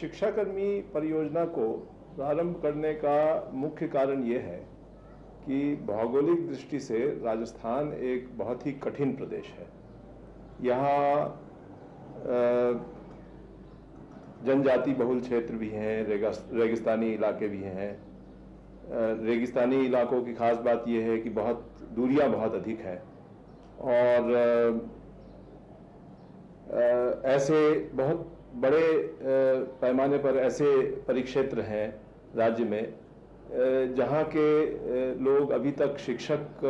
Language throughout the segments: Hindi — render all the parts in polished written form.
शिक्षाकर्मी परियोजना को प्रारंभ करने का मुख्य कारण ये है कि भौगोलिक दृष्टि से राजस्थान एक बहुत ही कठिन प्रदेश है। यहाँ जनजाति बहुल क्षेत्र भी हैं, रेगिस्तानी इलाके भी हैं। रेगिस्तानी इलाकों की खास बात यह है कि दूरियां बहुत अधिक हैं और ऐसे बहुत बड़े पैमाने पर ऐसे परिक्षेत्र हैं राज्य में जहाँ के लोग अभी तक शिक्षक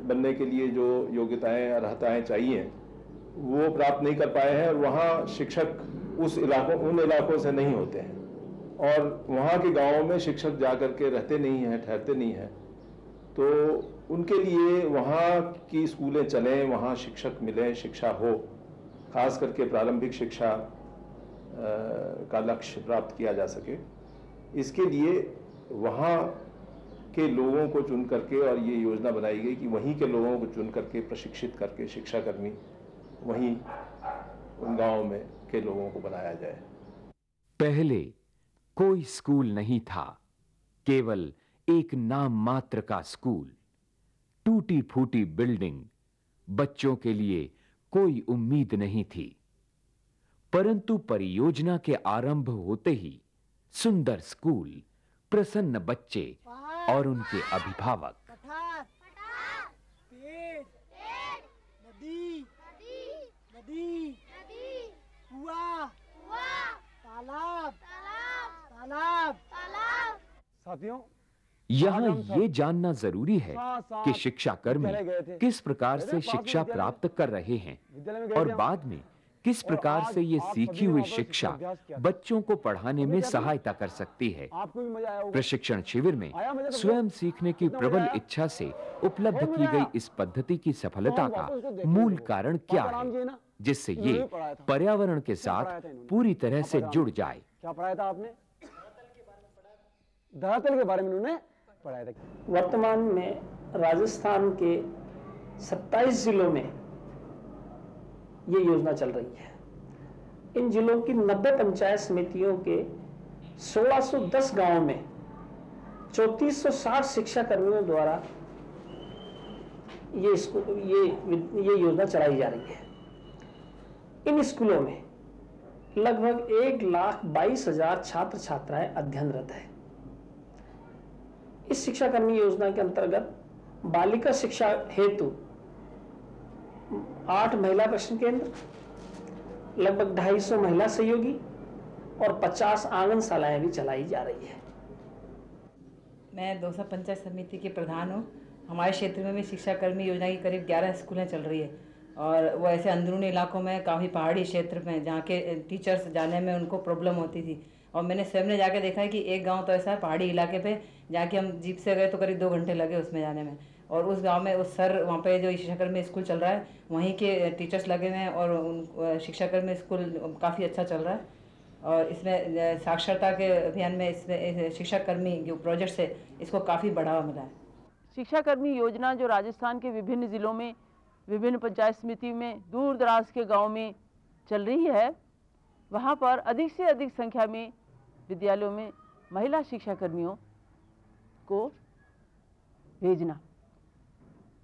बनने के लिए जो योग्यताएं अर्हताएं चाहिए वो प्राप्त नहीं कर पाए हैं और वहाँ शिक्षक उन इलाकों से नहीं होते हैं और वहाँ के गांवों में शिक्षक जाकर के रहते नहीं हैं, ठहरते नहीं हैं। तो उनके लिए वहाँ की स्कूलें चलें, वहाँ शिक्षक मिलें, शिक्षा हो, खास करके प्रारंभिक शिक्षा का लक्ष्य प्राप्त किया जा सके, इसके लिए वहाँ के लोगों को चुन करके और ये योजना बनाई गई कि वहीं के लोगों को चुन करके प्रशिक्षित करके शिक्षाकर्मी वहीं उन गांवों में के लोगों को बनाया जाए। पहले कोई स्कूल नहीं था, केवल एक नाम मात्र का स्कूल, टूटी फूटी बिल्डिंग, बच्चों के लिए कोई उम्मीद नहीं थी। परंतु परियोजना के आरंभ होते ही सुंदर स्कूल, प्रसन्न बच्चे और उनके अभिभावक। साथियों, यहाँ ये जानना जरूरी है कि शिक्षाकर्मी किस प्रकार से शिक्षा प्राप्त कर रहे हैं और बाद में किस प्रकार से ये सीखी हुई शिक्षा बच्चों को पढ़ाने में सहायता कर सकती है। प्रशिक्षण शिविर में स्वयं सीखने की प्रबल इच्छा से उपलब्ध की गई इस पद्धति की सफलता का मूल कारण क्या है, जिससे ये पर्यावरण के साथ पूरी तरह से जुड़ जाए। क्या पढ़ाया था आपने? धरातल के बारे में उन्होंने पढ़ाया था। वर्तमान में राजस्थान के 27 जिलों में ये योजना चल रही है। इन जिलों की 90 पंचायत समितियों के 1610 गांवों में 3460 शिक्षा कर्मियों द्वारा ये योजना चलाई जा रही है। इन स्कूलों में लगभग 1,22,000 छात्र छात्राएं अध्ययनरत है। इस शिक्षाकर्मी योजना के अंतर्गत बालिका शिक्षा हेतु 8 महिला प्रशिक्षण केंद्र, लगभग 250 महिला सहयोगी और 50 आंगनशालाएं भी चलाई जा रही है। मैं दौसा पंचायत समिति के प्रधान हूँ। हमारे क्षेत्र में भी शिक्षाकर्मी योजना की करीब 11 स्कूलें चल रही है और वो ऐसे अंदरूनी इलाकों में, काफ़ी पहाड़ी क्षेत्र में जहाँ के टीचर्स जाने में उनको प्रॉब्लम होती थी। और मैंने स्वयं ने जाके देखा है कि एक गांव तो ऐसा है पहाड़ी इलाके पे, जहाँ कि हम जीप से गए तो करीब 2 घंटे लगे उसमें जाने में। और उस गांव में उस वहाँ पे जो शिक्षाकर्मी स्कूल चल रहा है वहीं के टीचर्स लगे हुए हैं और उन शिक्षाकर्मी स्कूल काफ़ी अच्छा चल रहा है। और इसमें साक्षरता के अभियान में इसमें शिक्षाकर्मी जो प्रोजेक्ट्स है इसको काफ़ी बढ़ावा मिला है। शिक्षाकर्मी योजना जो राजस्थान के विभिन्न ज़िलों में, विभिन्न पंचायत समिति में, दूर दराज के गाँव में चल रही है, वहाँ पर अधिक से अधिक संख्या में विद्यालयों में महिला शिक्षाकर्मियों को भेजना,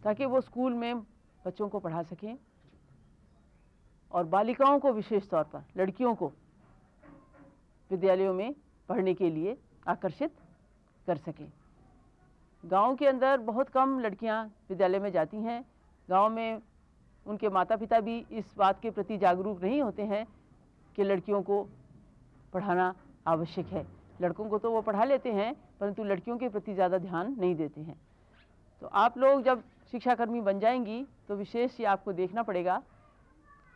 ताकि वो स्कूल में बच्चों को पढ़ा सकें और बालिकाओं को, विशेष तौर पर लड़कियों को विद्यालयों में पढ़ने के लिए आकर्षित कर सकें। गांव के अंदर बहुत कम लड़कियां विद्यालय में जाती हैं। गांव में उनके माता पिता भी इस बात के प्रति जागरूक नहीं होते हैं कि लड़कियों को पढ़ाना आवश्यक है। लड़कों को तो वो पढ़ा लेते हैं, परंतु लड़कियों के प्रति ज़्यादा ध्यान नहीं देते हैं। तो आप लोग जब शिक्षाकर्मी बन जाएंगी तो विशेष ये आपको देखना पड़ेगा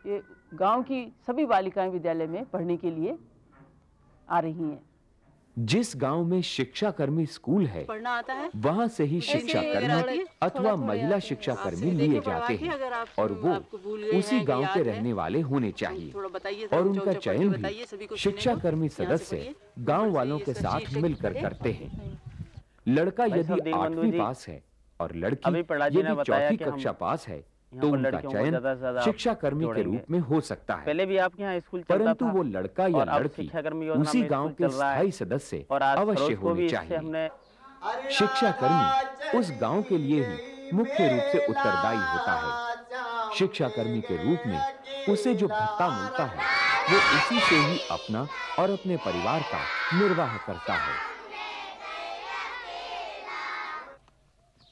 कि गांव की सभी बालिकाएं विद्यालय में पढ़ने के लिए आ रही हैं। जिस गांव में शिक्षाकर्मी स्कूल है वहां से ही शिक्षाकर्मी अथवा महिला शिक्षाकर्मी लिए जाते हैं और वो उसी गांव के रहने वाले होने चाहिए और उनका चयन भी शिक्षाकर्मी सदस्य गांव वालों के साथ मिलकर करते हैं। लड़का यदि 8वीं पास है और लड़की यदि 4वीं कक्षा पास है तो उनका चयन शिक्षा कर्मी के रूप में हो सकता है। पहले भी आपके यहाँ स्कूल चलता परंतु था, वो लड़का या लड़की उसी गांव के स्थायी सदस्य अवश्य होने चाहिए। शिक्षा कर्मी उस गांव के लिए ही मुख्य रूप से उत्तरदायी होता है। शिक्षा कर्मी के रूप में उसे जो भत्ता मिलता है वो उसी से ही अपना और अपने परिवार का निर्वाह करता है।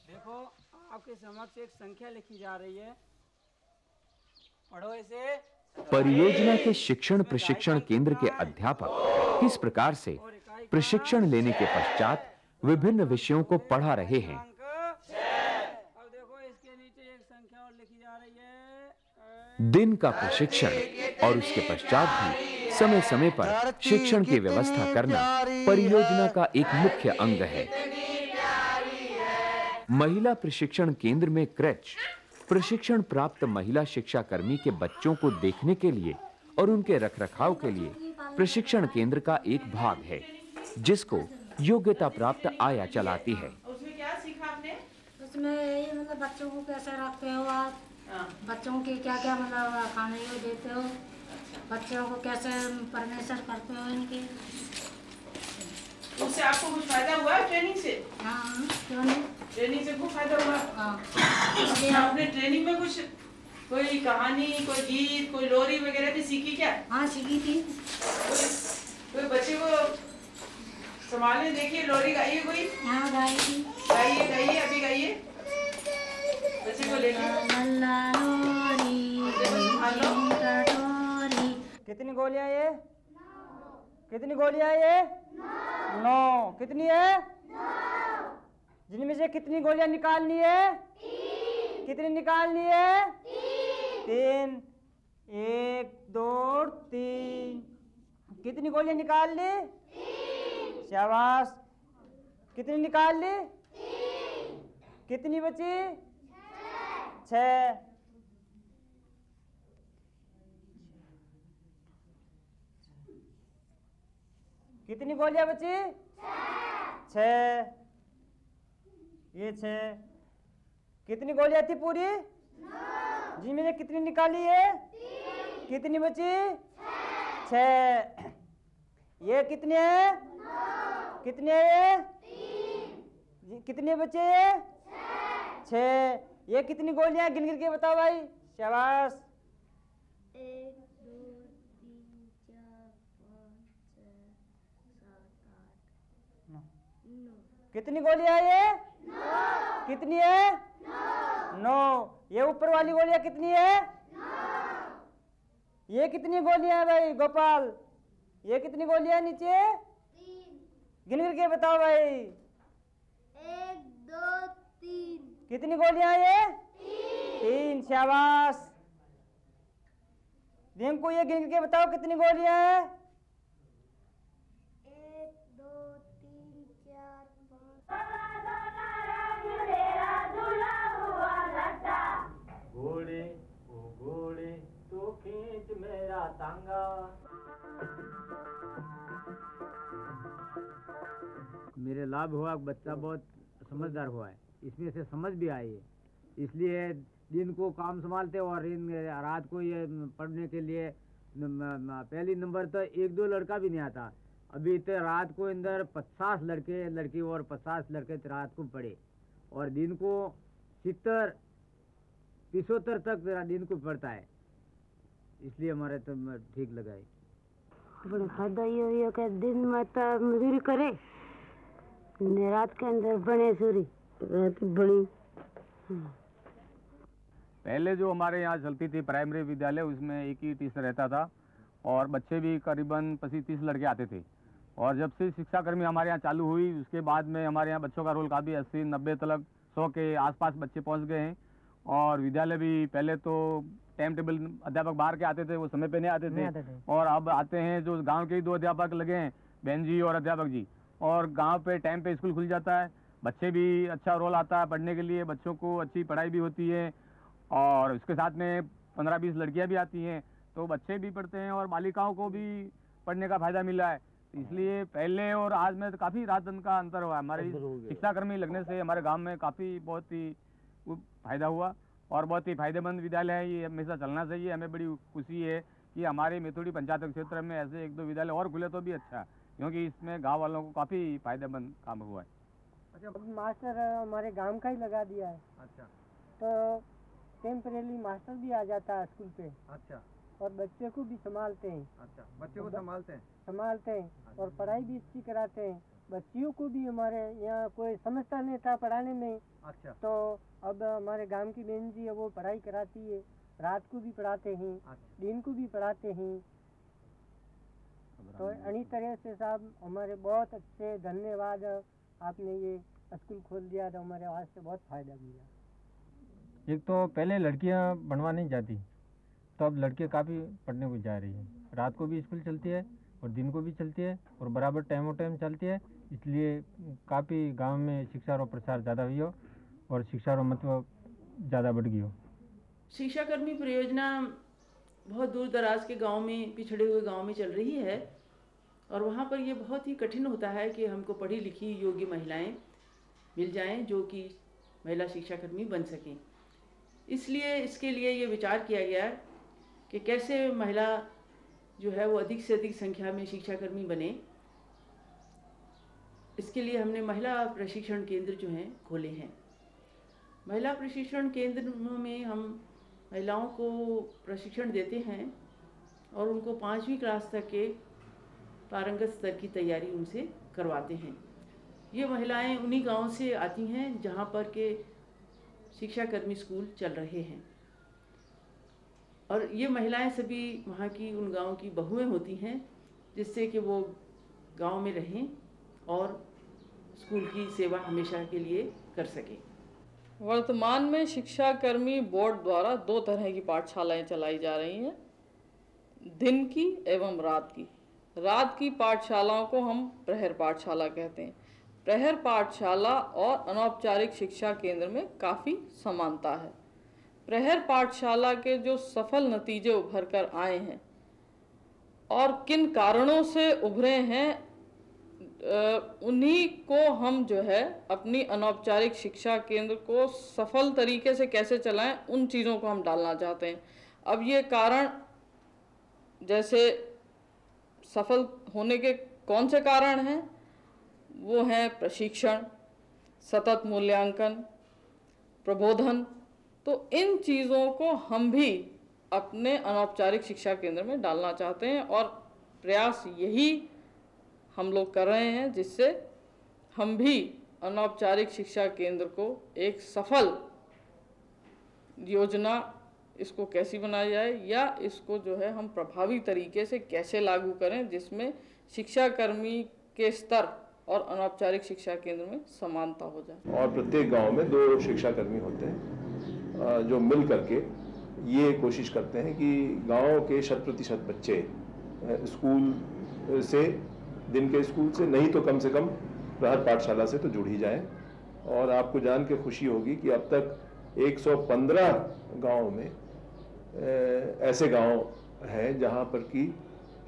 देखो आपके समक्ष एक संख्या लिखी जा रही है, पढ़ो इसे। परियोजना के शिक्षण प्रशिक्षण केंद्र के अध्यापक किस प्रकार से प्रशिक्षण लेने के पश्चात विभिन्न विषयों को पढ़ा रहे हैं। अब देखो इसके नीचे एक संख्या और लिखी जा रही है। दिन का प्रशिक्षण और उसके पश्चात भी समय समय पर शिक्षण की व्यवस्था करना परियोजना का एक मुख्य अंग है। महिला प्रशिक्षण केंद्र में क्रेच प्रशिक्षण प्राप्त महिला शिक्षा कर्मी के बच्चों को देखने के लिए और उनके रखरखाव के लिए प्रशिक्षण केंद्र का एक भाग है, जिसको योग्यता प्राप्त आया चलाती है। उसमें क्या सीखा आपने? उसमें यही मतलब बच्चों को कैसे रखते हो आप, बच्चों के क्या क्या मतलब खाने को देते हो, बच्चों को कैसे परमेश्वर करते हो इनके। उससे आपको कुछ फायदा हुआ ट्रेनिंग से? हाँ, क्यों नहीं? ट्रेनिंग से खूब फायदा हुआ। हाँ। आपने ट्रेनिंग में कुछ कोई कहानी, कोई गीत, कोई लोरी वगैरह भी सीखी क्या? हाँ सीखी थी। कोई बच्चे को संभालने देखिए, लोरी गाइए कोई? हाँ गाई थी। गाइए गाइए, अभी गाइए बच्चे को लेके। कितनी गोलियां ये? कितनी गोलियां ये? 9। कितनी है? जिनमें से कितनी गोलियां निकालनी है? 3। कितनी निकालनी है? 3। 1 2 3। कितनी गोलियां निकाल ली? 3। शाबाश। कितनी निकाल ली? 3। कितनी बची? 6। कितनी गोलियां बची? 6। ये 6। कितनी गोलियां थी पूरी? 9। जिनमें से कितनी निकाली है? 3। कितनी बची? 6। ये कितनी है? 9। कितनी है ये? 3। कितने बचे ये? 6। ये कितनी गोलियां गिन गिन के बताओ भाई। शाबाश। 1 2 3 4 5 6 7 8 9। कितनी गोलियां है ये? 9। कितनी है? 9। ये ऊपर वाली गोलियां कितनी है? 9। ये कितनी गोलियां है भाई गोपाल? ये कितनी गोलियां नीचे? 3। गिन गिन के बताओ भाई। 1 2 3। कितनी गोलियां है ये? 3। शाबाश। दिन को ये गिन गिन के बताओ कितनी गोलियां है? 1 2 3 4 5। घोड़े ओ घोड़े तो खींच मेरा तांगा। मेरे लाभ हुआ, बच्चा बहुत समझदार हुआ है, इसमें से समझ भी आई है, इसलिए दिन को काम संभालते और रात को ये पढ़ने के लिए पहली नंबर तो 1-2 लड़का भी नहीं आता। अभी तो रात को अंदर 50 लड़के लड़की और 50 लड़के रात को पढ़े और दिन को 70-75 तक दिन को पढ़ता है, इसलिए हमारे तो ठीक लगा है। बड़ा फायदा ये हो कि दिन में तो मजदूरी करे, रात के अंदर बने सूरी रात बड़ी। पहले जो हमारे यहाँ चलती थी प्राइमरी विद्यालय, उसमें एक ही टीचर रहता था और बच्चे भी करीबन 25-30 लड़के आते थे। और जब से शिक्षा कर्मी हमारे यहाँ चालू हुई उसके बाद में हमारे यहाँ बच्चों का रोल काफ़ी 80-90 तक 100 के आसपास बच्चे पहुँच गए हैं। और विद्यालय भी पहले तो टाइम टेबल अध्यापक बाहर के आते थे, वो समय पे नहीं आते थे, और अब आते हैं जो गांव के ही 2 अध्यापक लगे हैं, बहन जी और अध्यापक जी, और गांव पे टाइम पे स्कूल खुल जाता है, बच्चे भी अच्छा रोल आता है पढ़ने के लिए, बच्चों को अच्छी पढ़ाई भी होती है और उसके साथ में 15-20 लड़कियां भी आती हैं, तो बच्चे भी पढ़ते हैं और बालिकाओं को भी पढ़ने का फायदा मिला है। इसलिए पहले और आज में तो काफ़ी रात दिन का अंतर हुआ है। हमारे शिक्षाकर्मी लगने से हमारे गांव में काफ़ी बहुत ही फायदा हुआ और बहुत ही फायदेमंद विद्यालय है। ये हमेशा चलना चाहिए। हमें बड़ी खुशी है कि हमारे मेथोडी पंचायत क्षेत्र में ऐसे 1-2 विद्यालय और खुले तो भी अच्छा, क्योंकि इसमें गांव वालों को काफ़ी फायदेमंद काम हुआ है। अच्छा, मास्टर हमारे गांव का ही लगा दिया है। अच्छा, तो टेम्परेरी मास्टर भी आ जाता है स्कूल पे। अच्छा, और बच्चे को भी संभालते हैं। अच्छा, बच्चे को संभालते हैं। अच्छा। और पढ़ाई भी अच्छी कराते हैं। बच्चियों को भी हमारे यहाँ कोई समझता नहीं था पढ़ाने में। अच्छा, तो अब हमारे गांव की बहन जी है वो पढ़ाई कराती है, रात को भी पढ़ाते हैं। अच्छा। दिन को भी पढ़ाते हैं। तो इन्हीं तरह से साहब हमारे बहुत अच्छे, धन्यवाद, आपने ये स्कूल खोल दिया तो हमारे वास्ते बहुत फायदा मिला। एक तो पहले लड़कियां बनवा नहीं जाती, तो अब लड़कियां काफ़ी पढ़ने को जा रही है। रात को भी स्कूल चलती है और दिन को भी चलती है और बराबर टाइम चलती है, इसलिए काफ़ी गांव में शिक्षा और प्रसार ज़्यादा हुई हो और शिक्षा और महत्व ज़्यादा बढ़ गई हो। शिक्षाकर्मी परियोजना बहुत दूर दराज के गांव में, पिछड़े हुए गांव में चल रही है और वहाँ पर ये बहुत ही कठिन होता है कि हमको पढ़ी लिखी योग्य महिलाएं मिल जाएं जो कि महिला शिक्षाकर्मी बन सकें। इसलिए इसके लिए ये विचार किया गया कि कैसे महिला जो है वो अधिक से अधिक संख्या में शिक्षाकर्मी बने। इसके लिए हमने महिला प्रशिक्षण केंद्र जो हैं खोले हैं। महिला प्रशिक्षण केंद्रों में हम महिलाओं को प्रशिक्षण देते हैं और उनको 5वीं क्लास तक के पारंगत स्तर की तैयारी उनसे करवाते हैं। ये महिलाएं उन्हीं गांव से आती हैं जहां पर के शिक्षाकर्मी स्कूल चल रहे हैं और ये महिलाएं सभी वहाँ की उन गांव की बहुएं होती हैं, जिससे कि वो गांव में रहें और स्कूल की सेवा हमेशा के लिए कर सकें। वर्तमान में शिक्षाकर्मी बोर्ड द्वारा 2 तरह की पाठशालाएं चलाई जा रही हैं, दिन की एवं रात की। रात की पाठशालाओं को हम प्रहर पाठशाला कहते हैं। प्रहर पाठशाला और अनौपचारिक शिक्षा केंद्र में काफ़ी समानता है। प्रहर पाठशाला के जो सफल नतीजे उभर कर आए हैं और किन कारणों से उभरे हैं, उन्हीं को हम जो है अपनी अनौपचारिक शिक्षा केंद्र को सफल तरीके से कैसे चलाएं, उन चीज़ों को हम डालना चाहते हैं। अब ये कारण, जैसे सफल होने के कौन से कारण हैं, वो हैं प्रशिक्षण, सतत मूल्यांकन, प्रबोधन। तो इन चीज़ों को हम भी अपने अनौपचारिक शिक्षा केंद्र में डालना चाहते हैं और प्रयास यही हम लोग कर रहे हैं, जिससे हम भी अनौपचारिक शिक्षा केंद्र को एक सफल योजना, इसको कैसी बनाई जाए या इसको जो है हम प्रभावी तरीके से कैसे लागू करें, जिसमें शिक्षाकर्मी के स्तर और अनौपचारिक शिक्षा केंद्र में समानता हो जाए। और प्रत्येक गांव में 2 शिक्षाकर्मी होते हैं जो मिल करके ये कोशिश करते हैं कि गांव के 100% बच्चे स्कूल से, दिन के स्कूल से नहीं तो कम से कम प्रहर पाठशाला से तो जुड़ ही जाएं। और आपको जान के खुशी होगी कि अब तक 115 गाँव में ऐसे गांव हैं जहां पर कि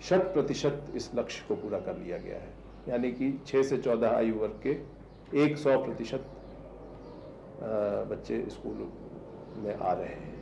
100% इस लक्ष्य को पूरा कर लिया गया है, यानी कि 6 से 14 आयु वर्ग के 100% बच्चे स्कूल में आ रहे हैं।